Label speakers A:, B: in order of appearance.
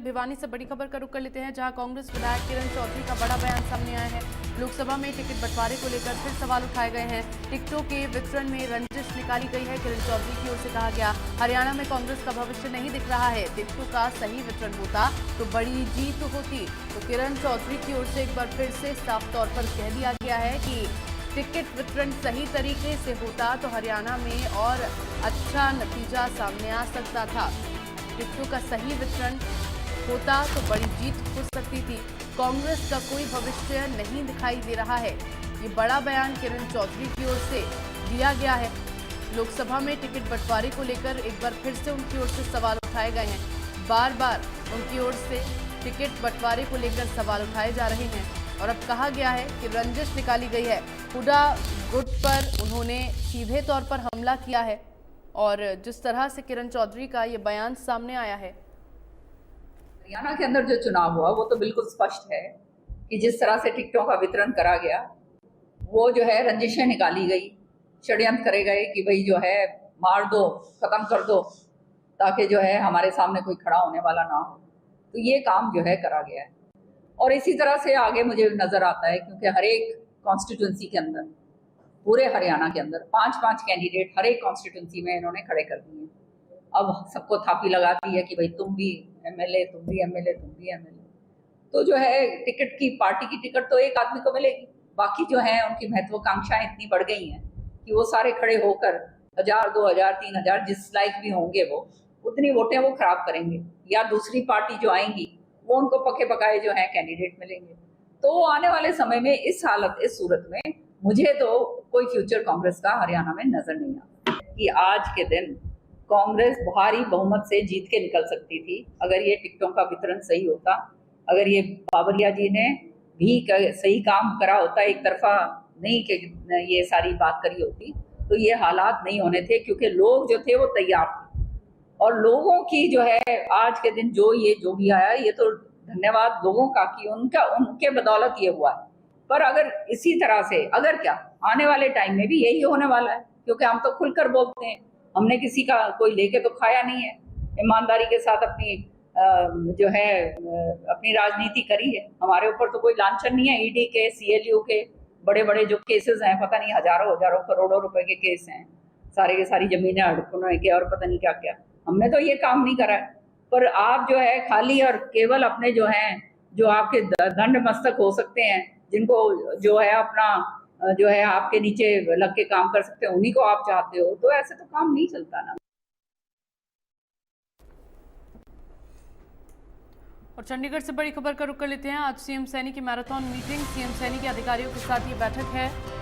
A: भिवानी से बड़ी खबर का रुख कर लेते हैं, जहां कांग्रेस विधायक किरण चौधरी का बड़ा बयान सामने आया है। लोकसभा में टिकट बंटवारे को लेकर फिर सवाल उठाए गए हैं। टिकटों के वितरण में रंजिश निकाली गई है। किरण चौधरी की ओर से कहा गया, हरियाणा में कांग्रेस का भविष्य नहीं दिख रहा है। टिकटों का सही वितरण होता तो बड़ी जीत होती। तो किरण चौधरी की ओर से एक बार फिर से साफ तौर पर कह दिया गया है कि टिकट वितरण सही तरीके से होता तो हरियाणा में और अच्छा नतीजा सामने आ सकता था। टिकटों का सही वितरण होता तो बड़ी जीत हो सकती थी। कांग्रेस का कोई भविष्य नहीं दिखाई दे रहा है। ये बड़ा बयान किरण चौधरी की ओर से दिया गया है। लोकसभा में टिकट बंटवारे को लेकर एक बार फिर से उनकी ओर से सवाल उठाए गए हैं। बार बार उनकी ओर से टिकट बंटवारे को लेकर सवाल उठाए जा रहे हैं और अब कहा गया है कि रंजिश निकाली गई है। हुडा गुट पर उन्होंने सीधे तौर पर हमला किया है और जिस तरह से किरण चौधरी का ये बयान सामने आया है,
B: हरियाणा के अंदर जो चुनाव हुआ वो तो बिल्कुल स्पष्ट है कि जिस तरह से टिकटों का वितरण करा गया, वो जो है रंजिशें निकाली गई, षड्यंत्र करे गए कि भाई जो है मार दो, खत्म कर दो, ताकि जो है हमारे सामने कोई खड़ा होने वाला ना हो। तो ये काम जो है करा गया है और इसी तरह से आगे मुझे नजर आता है, क्योंकि हर एक कॉन्स्टिट्यूंसी के अंदर, पूरे हरियाणा के अंदर 5-5 कैंडिडेट हर एक कॉन्स्टिट्यूंसी में इन्होंने खड़े कर दिए। अब सबको थापी लगा दी है कि भाई तुम भी एमएलए, तुम भी एमएलए, तुम भी एमएलए। तो जो है टिकट की, पार्टी की टिकट तो एक आदमी को मिलेगी, बाकी जो है उनकी महत्वाकांक्षाएं इतनी बढ़ गई हैं कि वो सारे खड़े होकर 1000, 2000, 3000 जिस लाइक भी होंगे वो उतनी वोटें वो खराब करेंगे, या दूसरी पार्टी जो आएंगी वो उनको पके पकाए जो है कैंडिडेट मिलेंगे। तो आने वाले समय में इस हालत, इस सूरत में मुझे तो कोई फ्यूचर कांग्रेस का हरियाणा में नजर नहीं आता कि आज के दिन कांग्रेस भारी बहुमत से जीत के निकल सकती थी अगर ये टिकटों का वितरण सही होता, अगर ये बाबरिया जी ने भी सही काम करा होता, एक तरफा नहीं कि ये सारी बात करी होती, तो ये हालात नहीं होने थे, क्योंकि लोग जो थे वो तैयार थे। और लोगों की जो है आज के दिन जो भी आया, ये तो धन्यवाद लोगों का कि उनके बदौलत ये हुआ है। पर अगर इसी तरह से, अगर क्या आने वाले टाइम में भी यही होने वाला है, क्योंकि हम तो खुलकर बोलते हैं, हमने किसी का कोई लेके तो खाया नहीं है, ईमानदारी के साथ अपनी जो है अपनी राजनीति करी है। हमारे ऊपर तो कोई लांछन नहीं है। ईडी के, सीएलयू के बड़े बड़े जो केसेस हैं, पता नहीं हजारों करोड़ों रुपए के केस हैं, सारे के सारी जमीनें हड़पने के और पता नहीं क्या क्या। हमने तो ये काम नहीं करा है। पर आप जो है खाली और केवल अपने जो हैं, जो आपके दंड मस्तक हो सकते हैं, जिनको जो है अपना जो है आपके नीचे लग के काम कर सकते हैं, उन्हीं को आप चाहते हो, तो ऐसे तो काम नहीं चलता ना।
A: और चंडीगढ़ से बड़ी खबर का रुख कर लेते हैं। आज सीएम सैनी की मैराथन मीटिंग, सीएम सैनी के अधिकारियों के साथ ये बैठक है।